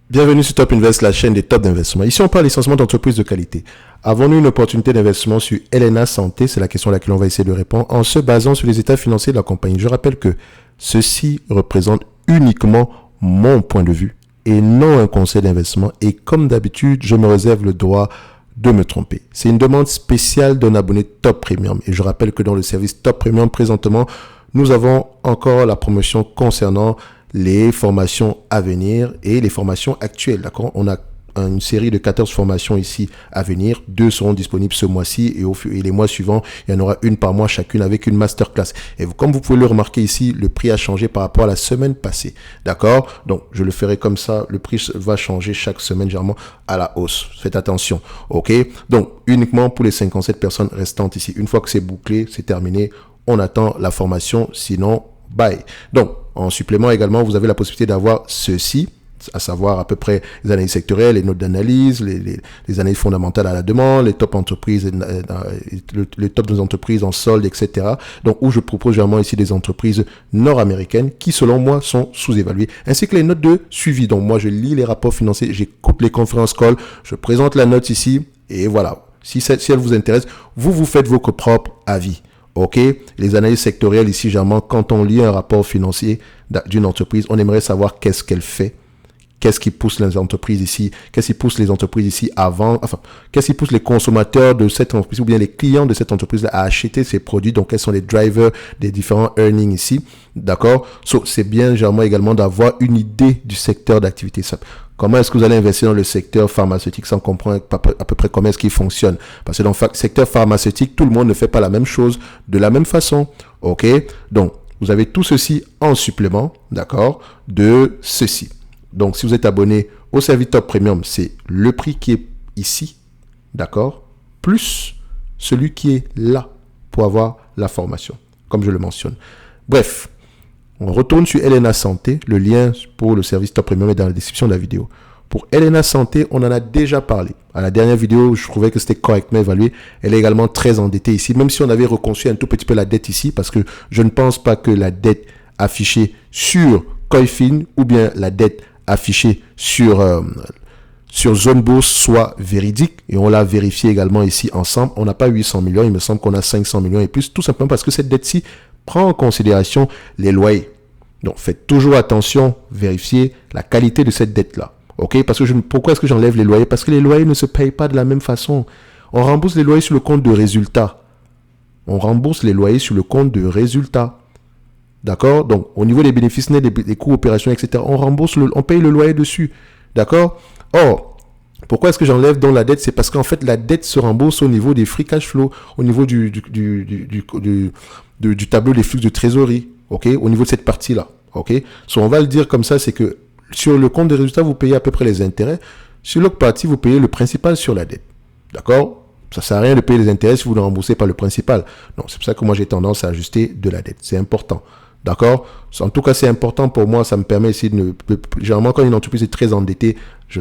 Bienvenue sur Top Invest, la chaîne des top d'investissement. Ici, on parle essentiellement d'entreprises de qualité. Avons-nous une opportunité d'investissement sur LNA Santé? C'est la question à laquelle on va essayer de répondre en se basant sur les états financiers de la compagnie. Je rappelle que ceci représente uniquement mon point de vue et non un conseil d'investissement. Et comme d'habitude, je me réserve le droit de me tromper. C'est une demande spéciale d'un abonné Top Premium. Et je rappelle que dans le service Top Premium, présentement, nous avons encore la promotion concernant les formations à venir et les formations actuelles. D'accord? On a une série de 14 formations ici à venir. 2 seront disponibles ce mois-ci et les mois suivants, il y en aura une par mois chacune avec une masterclass. Et comme vous pouvez le remarquer ici, le prix a changé par rapport à la semaine passée. D'accord? Donc, je le ferai comme ça. Le prix va changer chaque semaine, généralement à la hausse. Faites attention. OK? Donc, uniquement pour les 57 personnes restantes ici. Une fois que c'est bouclé, c'est terminé, on attend la formation. Sinon, bye. Donc, en supplément également, vous avez la possibilité d'avoir ceci, à savoir à peu près les analyses sectorielles, les notes d'analyse, les analyses fondamentales à la demande, les top entreprises, les top des entreprises en solde, etc. Donc, où je propose généralement ici des entreprises nord-américaines qui, selon moi, sont sous-évaluées, ainsi que les notes de suivi. Donc, moi, je lis les rapports financiers, j'écoute les conférences call, je présente la note ici, et voilà. Si elle vous intéresse, vous faites vos propres avis. OK, les analyses sectorielles ici, généralement, quand on lit un rapport financier d'une entreprise, on aimerait savoir qu'est-ce qu'elle fait, qu'est-ce qui pousse les entreprises ici, qu'est-ce qui pousse les entreprises ici qu'est-ce qui pousse les consommateurs de cette entreprise ou bien les clients de cette entreprise à acheter ces produits, donc quels sont les drivers des différents earnings ici, d'accord? C'est bien généralement également d'avoir une idée du secteur d'activité. Comment est-ce que vous allez investir dans le secteur pharmaceutique sans comprendre à peu près comment est-ce qu'il fonctionne? Parce que dans le secteur pharmaceutique, tout le monde ne fait pas la même chose de la même façon. OK? Donc, vous avez tout ceci en supplément, d'accord, de ceci. Donc, si vous êtes abonné au service Top Premium, c'est le prix qui est ici, d'accord, plus celui qui est là pour avoir la formation, comme je le mentionne. Bref. On retourne sur LNA Santé. Le lien pour le service Top Premium est dans la description de la vidéo. Pour LNA Santé, on en a déjà parlé. À la dernière vidéo, je trouvais que c'était correctement évalué. Elle est également très endettée ici, même si on avait reconstruit un tout petit peu la dette ici, parce que je ne pense pas que la dette affichée sur Coifin ou bien la dette affichée sur Zone Bourse soit véridique. Et on l'a vérifié également ici ensemble. On n'a pas 800 millions, il me semble qu'on a 500 millions et plus, tout simplement parce que cette dette-ci prend en considération les loyers. Donc, faites toujours attention, vérifiez la qualité de cette dette-là. OK? Parce que pourquoi est-ce que j'enlève les loyers? Parce que les loyers ne se payent pas de la même façon. On rembourse les loyers sur le compte de résultat. On rembourse les loyers sur le compte de résultat. D'accord? Donc, au niveau des bénéfices nets, des coûts opérationnels, etc., on paye le loyer dessus. D'accord? Or, pourquoi est-ce que j'enlève donc la dette? C'est parce qu'en fait, la dette se rembourse au niveau des free cash flow, au niveau du tableau des flux de trésorerie, ok, au niveau de cette partie-là, ok. On va le dire comme ça, c'est que sur le compte des résultats, vous payez à peu près les intérêts. Sur l'autre partie, vous payez le principal sur la dette, d'accord. Ça sert à rien de payer les intérêts si vous ne remboursez pas le principal. Non, c'est pour ça que moi, j'ai tendance à ajuster de la dette. C'est important. D'accord? En tout cas, c'est important pour moi. Ça me permet ici généralement, quand une entreprise est très endettée, je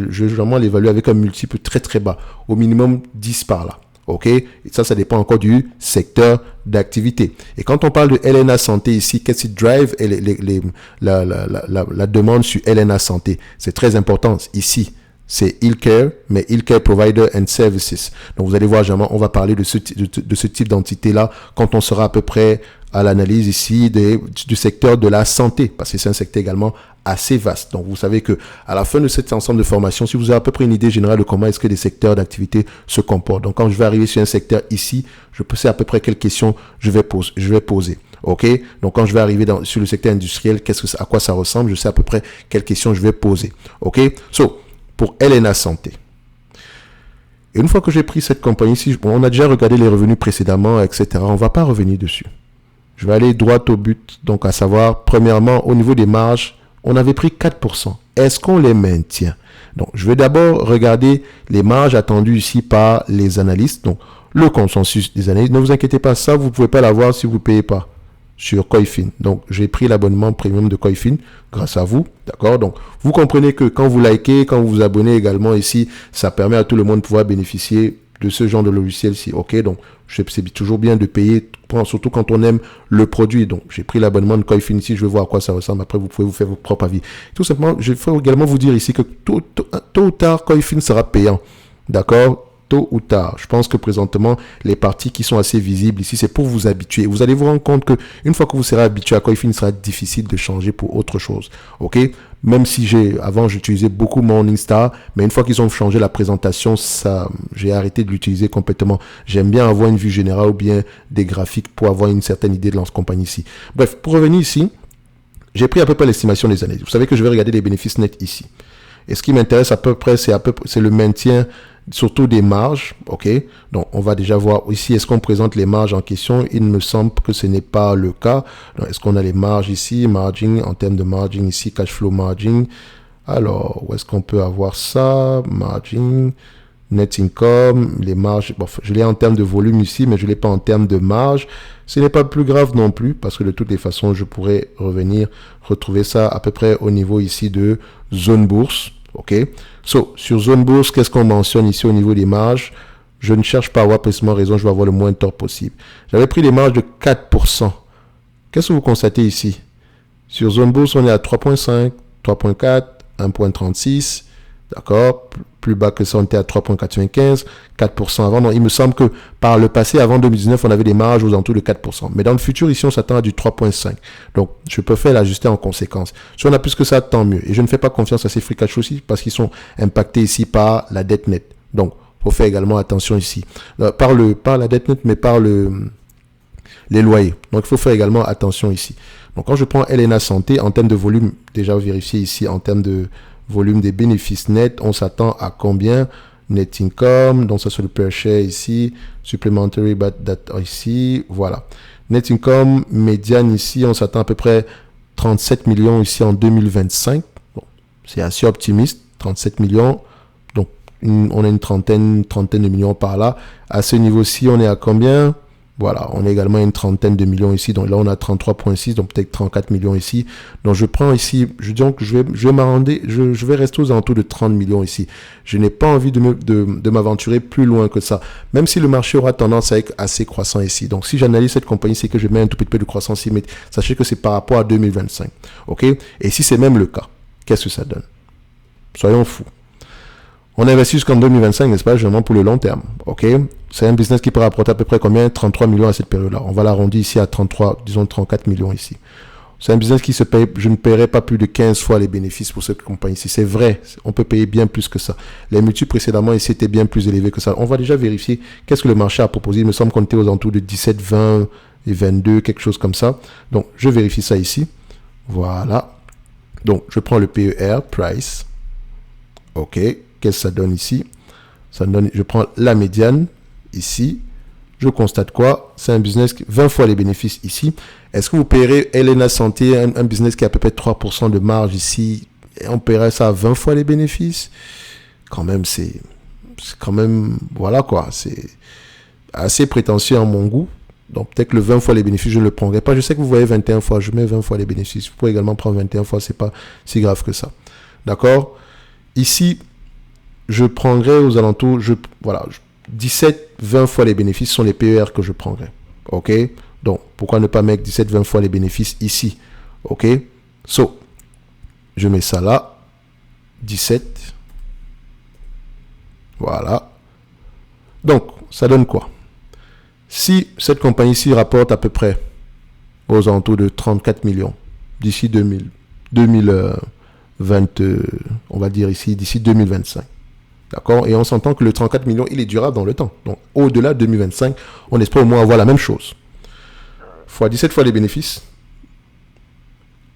généralement l'évalue avec un multiple très, très bas. Au minimum 10 par là. OK? Et ça dépend encore du secteur d'activité. Et quand on parle de LNA Santé ici, qu'est-ce qui drive la demande sur LNA Santé? C'est très important ici. C'est Healthcare, mais Healthcare Provider and Services. Donc, vous allez voir, généralement, on va parler de ce type d'entité-là quand on sera à peu près à l'analyse ici du secteur de la santé, parce que c'est un secteur également assez vaste. Donc, vous savez que à la fin de cet ensemble de formations, si vous avez à peu près une idée générale de comment est-ce que les secteurs d'activité se comportent. Donc, quand je vais arriver sur un secteur ici, je sais à peu près quelles questions je vais poser. OK? Donc, quand je vais arriver sur le secteur industriel, à quoi ça ressemble, je sais à peu près quelles questions je vais poser. OK? Pour LNA Santé. Et une fois que j'ai pris cette compagnie, on a déjà regardé les revenus précédemment, etc. On ne va pas revenir dessus. Je vais aller droit au but. Donc, à savoir, premièrement, au niveau des marges, on avait pris 4%. Est-ce qu'on les maintient? Donc, je vais d'abord regarder les marges attendues ici par les analystes. Donc, le consensus des analystes. Ne vous inquiétez pas, ça, vous ne pouvez pas l'avoir si vous ne payez pas sur Coifin. Donc, j'ai pris l'abonnement premium de Coifin grâce à vous. D'accord? Donc, vous comprenez que quand vous likez, quand vous vous abonnez également ici, ça permet à tout le monde de pouvoir bénéficier de ce genre de logiciel-ci. Ok, donc c'est toujours bien de payer, surtout quand on aime le produit. Donc j'ai pris l'abonnement de Coifin ici, je vais voir à quoi ça ressemble. Après, vous pouvez vous faire votre propre avis. Tout simplement, je vais également vous dire ici que tôt ou tard, Coifin sera payant. D'accord? Tôt ou tard. Je pense que présentement, les parties qui sont assez visibles ici, c'est pour vous habituer. Vous allez vous rendre compte que une fois que vous serez habitué à Coifin, il sera difficile de changer pour autre chose. Ok? Même si avant, j'utilisais beaucoup Morningstar, mais une fois qu'ils ont changé la présentation, j'ai arrêté de l'utiliser complètement. J'aime bien avoir une vue générale ou bien des graphiques pour avoir une certaine idée de la compagnie ici. Bref, pour revenir ici, j'ai pris à peu près l'estimation des années. Vous savez que je vais regarder les bénéfices nets ici. Et ce qui m'intéresse à peu près, c'est le maintien surtout des marges. Ok, donc on va déjà voir ici, est-ce qu'on présente les marges en question? Il me semble que ce n'est pas le cas. Est-ce qu'on a les marges ici, margin, en termes de margin ici, cash flow margin? Alors, où est-ce qu'on peut avoir ça? Margin, net income, les marges, bon, je l'ai en termes de volume ici, mais je ne l'ai pas en termes de marge. Ce n'est pas plus grave non plus, parce que de toutes les façons, je pourrais retrouver ça à peu près au niveau ici de zone bourse. Ok, sur zone bourse, qu'est-ce qu'on mentionne ici au niveau des marges? Je ne cherche pas à avoir précisément raison, je vais avoir le moins tort possible. J'avais pris les marges de 4%. Qu'est-ce que vous constatez ici? Sur zone bourse, on est à 3.5, 3.4, 1.36. D'accord? Plus bas que ça, on était à 3.95, 4% avant. Donc, il me semble que par le passé, avant 2019, on avait des marges aux alentours de 4%. Mais dans le futur, ici, on s'attend à du 3.5. Donc, je peux faire l'ajuster en conséquence. Si on a plus que ça, tant mieux. Et je ne fais pas confiance à ces free cash aussi parce qu'ils sont impactés ici par la dette nette. Donc, il faut faire également attention ici. Par la dette nette, mais par les loyers. Donc, il faut faire également attention ici. Donc, quand je prends Elena Santé, en termes de volume, déjà vérifier ici, en termes de volume des bénéfices nets, on s'attend à combien? Net income, donc ça c'est le per share ici, supplementary data ici, voilà. Net income médiane ici, on s'attend à peu près 37 millions ici en 2025. Bon, c'est assez optimiste, 37 millions. Donc on a une trentaine de millions par là. À ce niveau-ci, on est à combien? Voilà, on a également une trentaine de millions ici. Donc là, on a 33,6, donc peut-être 34 millions ici. Donc je prends ici, je vais rester aux alentours de 30 millions ici. Je n'ai pas envie de m'aventurer plus loin que ça. Même si le marché aura tendance à être assez croissant ici. Donc si j'analyse cette compagnie, c'est que je mets un tout petit peu de croissance ici, mais sachez que c'est par rapport à 2025. OK? Et si c'est même le cas, qu'est-ce que ça donne? Soyons fous. On investit jusqu'en 2025, n'est-ce pas, généralement pour le long terme. OK? C'est un business qui peut rapporter à peu près combien? 33 millions à cette période-là. On va l'arrondir ici à 33, disons 34 millions ici. C'est un business qui se paye, je ne paierai pas plus de 15 fois les bénéfices pour cette compagnie ici. C'est vrai, on peut payer bien plus que ça. Les multiples précédemment ici étaient bien plus élevés que ça. On va déjà vérifier qu'est-ce que le marché a proposé. Il me semble qu'on était aux alentours de 17, 20 et 22, quelque chose comme ça. Donc, je vérifie ça ici. Voilà. Donc, je prends le PER, price. OK. Qu'est-ce que ça donne ici? Ça donne, je prends la médiane ici. Je constate quoi? C'est un business qui 20 fois les bénéfices ici. Est-ce que vous paierez Elena Santé, un business qui a à peu près 3% de marge ici, et on paierait ça à 20 fois les bénéfices? Quand même, c'est quand même, voilà quoi, c'est assez prétentieux à mon goût. Donc peut-être que le 20 fois les bénéfices, je ne le prendrai pas. Je sais que vous voyez 21 fois, je mets 20 fois les bénéfices. Vous pouvez également prendre 21 fois, c'est pas si grave que ça. D'accord? Ici, je prendrai aux alentours, voilà, 17, 20 fois les bénéfices sont les PER que je prendrai. OK? Donc, pourquoi ne pas mettre 17, 20 fois les bénéfices ici? OK? So, je mets ça là. 17. Voilà. Donc, ça donne quoi? Si cette compagnie-ci rapporte à peu près aux alentours de 34 millions d'ici 2020, on va dire ici, d'ici 2025. D'accord? Et on s'entend que le 34 millions, il est durable dans le temps. Donc, au-delà de 2025, on espère au moins avoir la même chose. Fois 17 fois les bénéfices,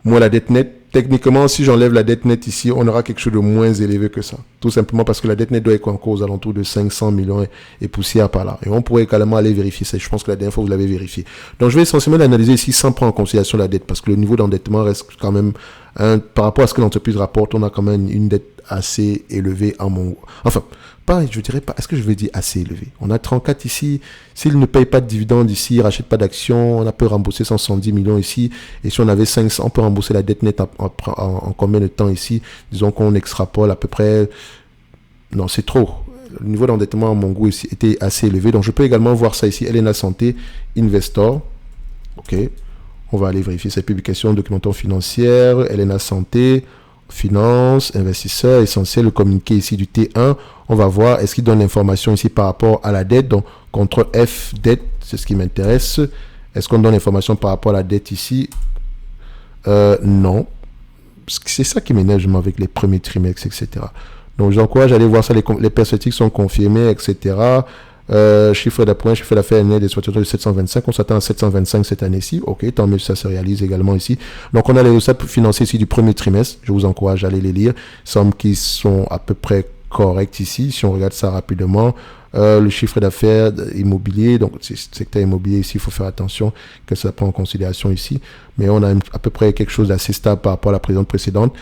moins la dette nette. Techniquement, si j'enlève la dette nette ici, on aura quelque chose de moins élevé que ça. Tout simplement parce que la dette nette doit être encore aux alentours de 500 millions et poussière par là. Et on pourrait également aller vérifier ça. Je pense que la dernière fois, vous l'avez vérifié. Donc, je vais essentiellement l'analyser ici sans prendre en considération la dette parce que le niveau d'endettement reste quand même, par rapport à ce que l'entreprise rapporte, on a quand même une dette assez élevée à mon... Enfin, pas, je dirais pas, est-ce que je vais dire assez élevé? On a 34 ici, s'il ne paye pas de dividendes ici, il ne rachète pas d'actions, on a peut rembourser 170 millions ici, et si on avait 500, on peut rembourser la dette nette en combien de temps ici? Disons qu'on extrapole à peu près, non c'est trop, le niveau d'endettement à mon goût ici était assez élevé. Donc, je peux également voir ça ici. Elena Santé, Investor. OK. On va aller vérifier cette publication, documentation financière, Elena Santé, finance, investisseur, essentiel, le communiqué ici du T1. On va voir, est-ce qu'il donne l'information ici par rapport à la dette. Donc, CTRL F, dette, c'est ce qui m'intéresse. Est-ce qu'on donne l'information par rapport à la dette ici? Non. C'est ça qui m'énerve avec les premiers trimestres, etc. Donc, j'encourage à aller voir ça. Les perspectives sont confirmées, etc. Chiffre d'affaires annuel des exploitations de 725. On s'attend à 725 cette année-ci. OK, tant mieux, ça se réalise également ici. Donc, on a les résultats financiers ici du premier trimestre. Je vous encourage à aller les lire. Il semble qu'ils sont à peu près corrects ici. Si on regarde ça rapidement, le chiffre d'affaires immobilier, donc secteur immobilier ici, il faut faire attention que ça prend en considération ici. Mais on a à peu près quelque chose d'assez stable par rapport à la précédente.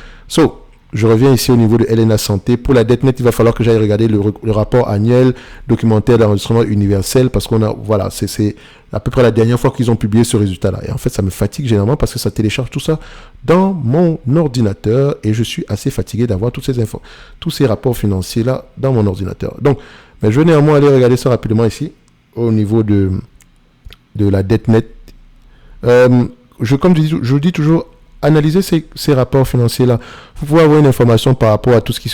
Je reviens ici au niveau de Elena Santé. Pour la dette nette, il va falloir que j'aille regarder le rapport annuel documentaire d'enregistrement universel parce qu'on a, voilà, c'est à peu près la dernière fois qu'ils ont publié ce résultat-là. Et en fait, ça me fatigue généralement parce que ça télécharge tout ça dans mon ordinateur et je suis assez fatigué d'avoir toutes ces infos, tous ces rapports financiers-là dans mon ordinateur. Donc, mais je vais néanmoins aller regarder ça rapidement ici au niveau de la dette nette. Comme je vous dis toujours, analysez ces rapports financiers-là. Vous pouvez avoir une information par rapport à tout ce qui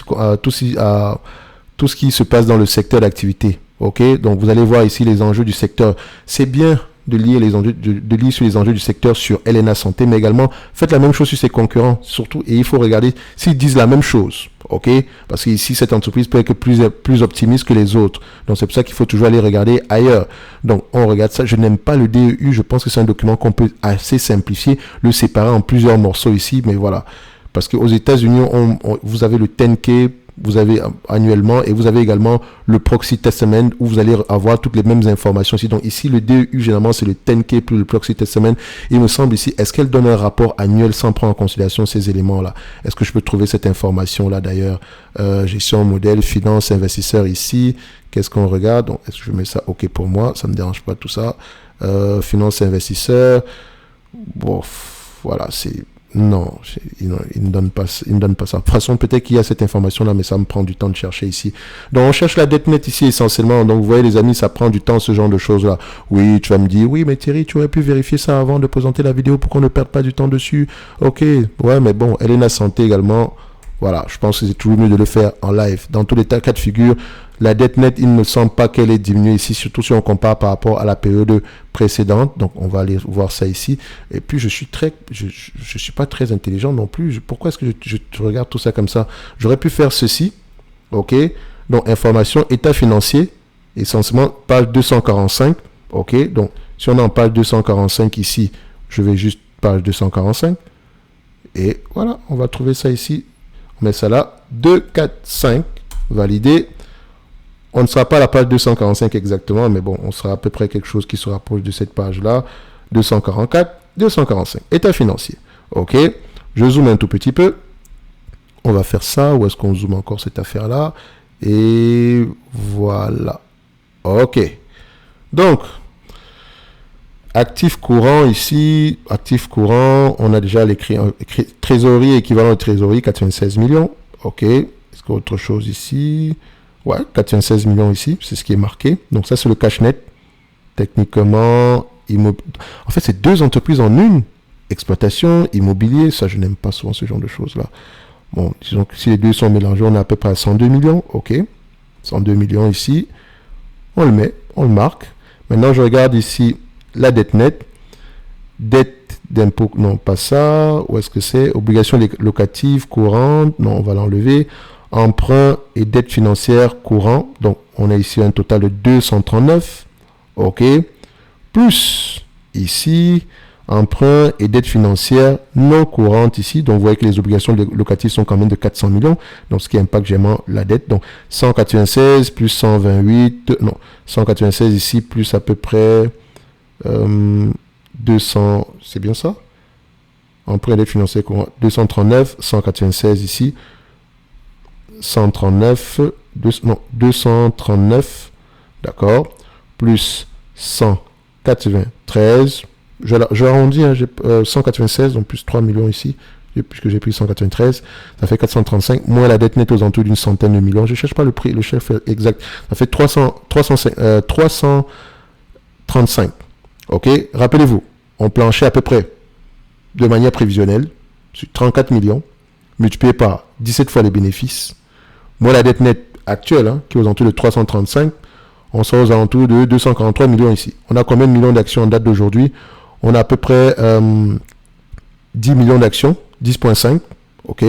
se passe dans le secteur d'activité. OK? Donc, vous allez voir ici les enjeux du secteur. C'est bien de lire sur les enjeux du secteur sur Elena Santé, mais également faites la même chose sur ses concurrents, surtout, et il faut regarder s'ils disent la même chose. OK? Parce qu'ici, cette entreprise peut être plus optimiste que les autres. Donc, c'est pour ça qu'il faut toujours aller regarder ailleurs. Donc, on regarde ça. Je n'aime pas le DEU. Je pense que c'est un document qu'on peut assez simplifier, le séparer en plusieurs morceaux ici, mais voilà. Parce qu'aux États-Unis, vous avez le 10K, vous avez annuellement, et vous avez également le Proxy Testament où vous allez avoir toutes les mêmes informations ici. Donc ici, le DEU, généralement, c'est le 10K plus le Proxy Testament. Il me semble ici, est-ce qu'elle donne un rapport annuel sans prendre en considération ces éléments-là? Est-ce que je peux trouver cette information-là d'ailleurs? Gestion, modèle, finance, investisseur ici. Qu'est-ce qu'on regarde? Donc, est-ce que je mets ça OK pour moi? Ça ne me dérange pas tout ça. Finance, investisseur. Bon, voilà, c'est... Non, il ne donne pas ça. De toute façon, peut-être qu'il y a cette information-là, mais ça me prend du temps de chercher ici. Donc, on cherche la dette nette ici essentiellement. Donc, vous voyez, les amis, ça prend du temps, ce genre de choses-là. Oui, tu vas me dire, oui, mais Thierry, tu aurais pu vérifier ça avant de présenter la vidéo pour qu'on ne perde pas du temps dessus. OK, ouais, mais bon, Elena Santé également. Voilà, je pense que c'est toujours mieux de le faire en live. Dans tous les cas de figure, la dette nette, il ne me semble pas qu'elle ait diminué ici, surtout si on compare par rapport à la période précédente. Donc, on va aller voir ça ici. Et puis, je suis pas très intelligent non plus. Pourquoi est-ce que je regarde tout ça comme ça? J'aurais pu faire ceci. OK. Donc, information, état financier, essentiellement, page 245. OK. Donc, si on est en page 245 ici, je vais juste page 245. Et voilà, on va trouver ça ici. On met ça là. 2, 4, 5. Validé. On ne sera pas à la page 245 exactement, mais bon, on sera à peu près quelque chose qui se rapproche de cette page-là. 244, 245. État financier. OK. Je zoome un tout petit peu. On va faire ça. Où est-ce qu'on zoome encore cette affaire-là? Et voilà. OK. Donc, actif courant ici. Actif courant, on a déjà l'écrit trésorerie, équivalent de trésorerie, 96 millions. OK. Est-ce qu'il y a autre chose ici? Ouais, 96 millions ici, c'est ce qui est marqué. Donc ça, c'est le cash net. Techniquement, en fait, c'est deux entreprises en une. Exploitation, immobilier, ça, je n'aime pas souvent ce genre de choses-là. Bon, disons que si les deux sont mélangés, on est à peu près à 102 millions. OK. 102 millions ici. On le met, on le marque. Maintenant, je regarde ici la dette nette. Dette d'impôt, non, pas ça. Où est-ce que c'est? Obligations locatives courantes. Non, on va l'enlever. Emprunt et dette financière courant. Donc, on a ici un total de 239. OK. Plus, ici, emprunt et dette financière non courante ici. Donc, vous voyez que les obligations locatives sont quand même de 400 millions. Donc, ce qui impacte vraiment la dette. Donc, 196 plus 128. Non, 196 ici plus à peu près 200. C'est bien ça? Emprunt et dette financière courant. 239, 196 ici. 239, d'accord, plus 193, je arrondis, hein, 196, donc plus 3 millions ici, puisque j'ai pris 193, ça fait 435, moins la dette nette aux alentours d'une centaine de millions. Je ne cherche pas le prix, le chiffre exact. Ça fait 335. OK? Rappelez-vous, on planchait à peu près de manière prévisionnelle sur 34 millions, multiplié par 17 fois les bénéfices. Moins la dette nette actuelle, qui est aux alentours de 335, on sera aux alentours de 243 millions ici. On a combien de millions d'actions en date d'aujourd'hui? On a à peu près 10 millions d'actions, 10.5, ok?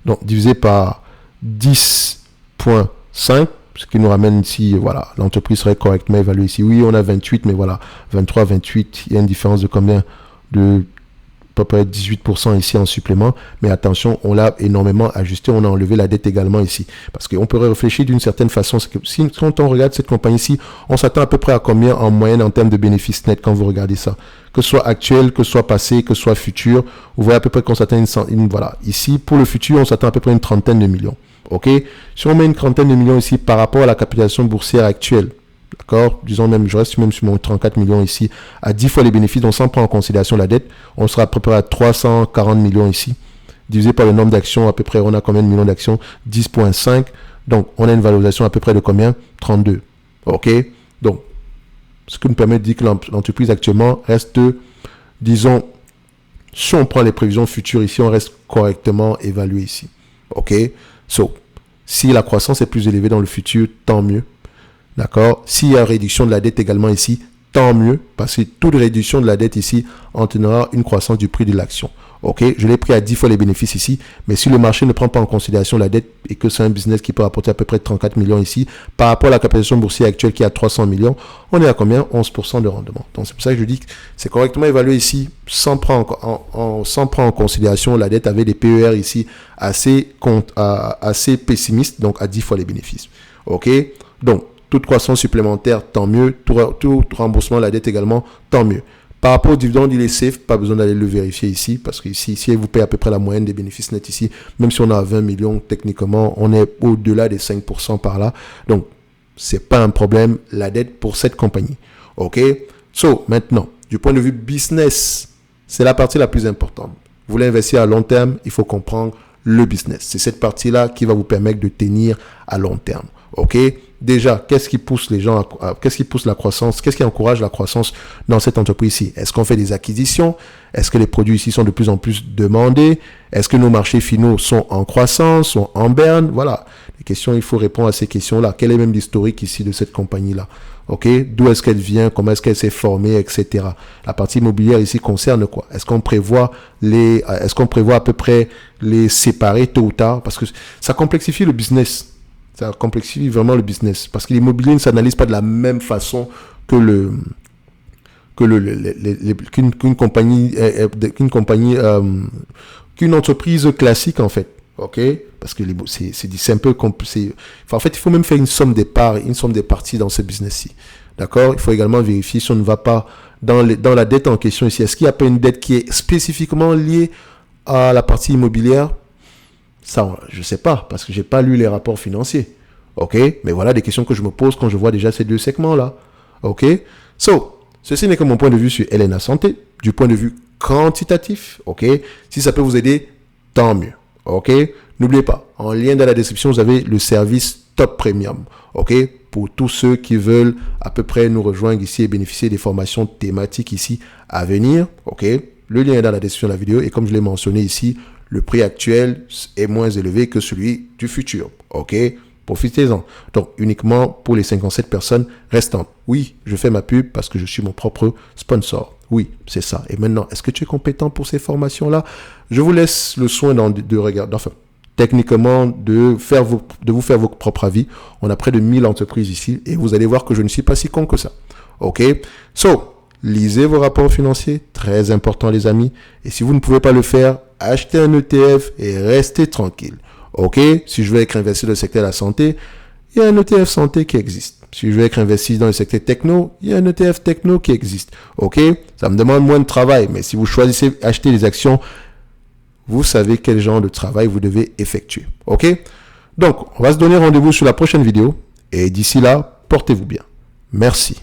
Donc, divisé par 10.5, ce qui nous ramène ici, voilà, l'entreprise serait correctement évaluée ici. Oui, on a 28, mais voilà, 23, 28, il y a une différence de combien? De à peu près 18% ici en supplément, mais attention, on l'a énormément ajusté, on a enlevé la dette également ici, parce qu'on pourrait réfléchir d'une certaine façon. Que si, quand on regarde cette compagnie ici, on s'attend à peu près à combien en moyenne en termes de bénéfices nets quand vous regardez ça, que ce soit actuel, que ce soit passé, que ce soit futur, vous voyez à peu près qu'on s'attend voilà, ici, pour le futur, on s'attend à peu près une trentaine de millions, ok? Si on met une trentaine de millions ici par rapport à la capitalisation boursière actuelle, d'accord, disons même, je reste même sur mon 34 millions ici, à 10 fois les bénéfices, donc sans prendre en considération la dette, on sera à peu près à 340 millions ici, divisé par le nombre d'actions, à peu près, on a combien de millions d'actions? 10.5, donc on a une valorisation à peu près de combien? 32, ok? Donc, ce qui nous permet de dire que l'entreprise actuellement reste, disons, si on prend les prévisions futures ici, on reste correctement évalué ici, ok? So, si la croissance est plus élevée dans le futur, tant mieux. D'accord? S'il y a réduction de la dette également ici, tant mieux, parce que toute réduction de la dette ici entraînera une croissance du prix de l'action. Ok? Je l'ai pris à 10 fois les bénéfices ici, mais si le marché ne prend pas en considération la dette et que c'est un business qui peut apporter à peu près 34 millions ici, par rapport à la capitalisation boursière actuelle qui est à 300 millions, on est à combien? 11% de rendement. Donc c'est pour ça que je dis que c'est correctement évalué ici, sans prendre en considération la dette avec des PER ici assez pessimistes, donc à 10 fois les bénéfices. Ok? Donc, toute croissance supplémentaire, tant mieux. Tout remboursement de la dette également, tant mieux. Par rapport au dividende, il est safe. Pas besoin d'aller le vérifier ici. Parce que ici, si vous payez à peu près la moyenne des bénéfices nets ici, même si on a 20 millions, techniquement, on est au-delà des 5% par là. Donc, c'est pas un problème, la dette pour cette compagnie. OK? So, maintenant, du point de vue business, c'est la partie la plus importante. Vous voulez investir à long terme, il faut comprendre le business. C'est cette partie-là qui va vous permettre de tenir à long terme. OK? Déjà, qu'est-ce qui pousse les gens qu'est-ce qui pousse la croissance? Qu'est-ce qui encourage la croissance dans cette entreprise-ci? Est-ce qu'on fait des acquisitions? Est-ce que les produits ici sont de plus en plus demandés? Est-ce que nos marchés finaux sont en croissance, sont en berne? Voilà. Les questions, il faut répondre à ces questions-là. Quel est même l'historique ici de cette compagnie-là? OK? D'où est-ce qu'elle vient? Comment est-ce qu'elle s'est formée, etc. La partie immobilière ici concerne quoi? Est-ce qu'on prévoit à peu près les séparer tôt ou tard? Parce que ça complexifie le business. Ça complexifie vraiment le business. Parce que l'immobilier ne s'analyse pas de la même façon que qu'une entreprise classique, en fait. OK? Parce que c'est un peu compliqué. En fait, il faut même faire une somme des parts, une somme des parties dans ce business-ci. D'accord? Il faut également vérifier si on ne va pas dans la dette en question ici. Est-ce qu'il n'y a pas une dette qui est spécifiquement liée à la partie immobilière? Ça, je ne sais pas, parce que je n'ai pas lu les rapports financiers. OK? Mais voilà des questions que je me pose quand je vois déjà ces deux segments-là. OK? So, ceci n'est que mon point de vue sur LNA Santé, du point de vue quantitatif. OK? Si ça peut vous aider, tant mieux. OK? N'oubliez pas, en lien dans la description, vous avez le service Top Premium. OK? Pour tous ceux qui veulent à peu près nous rejoindre ici et bénéficier des formations thématiques ici à venir. OK? Le lien est dans la description de la vidéo. Et comme je l'ai mentionné ici, le prix actuel est moins élevé que celui du futur. OK? Profitez-en. Donc, uniquement pour les 57 personnes restantes. Oui, je fais ma pub parce que je suis mon propre sponsor. Oui, c'est ça. Et maintenant, est-ce que tu es compétent pour ces formations-là? Je vous laisse le soin de regarder, enfin, techniquement, de vous faire votre propre avis. On a près de 1000 entreprises ici et vous allez voir que je ne suis pas si con que ça. OK? So, lisez vos rapports financiers. Très important, les amis. Et si vous ne pouvez pas le faire, achetez un ETF et restez tranquille. OK? Si je veux être investi dans le secteur de la santé, il y a un ETF santé qui existe. Si je veux être investi dans le secteur techno, il y a un ETF techno qui existe. OK? Ça me demande moins de travail, mais si vous choisissez acheter des actions, vous savez quel genre de travail vous devez effectuer. OK? Donc, on va se donner rendez-vous sur la prochaine vidéo. Et d'ici là, portez-vous bien. Merci.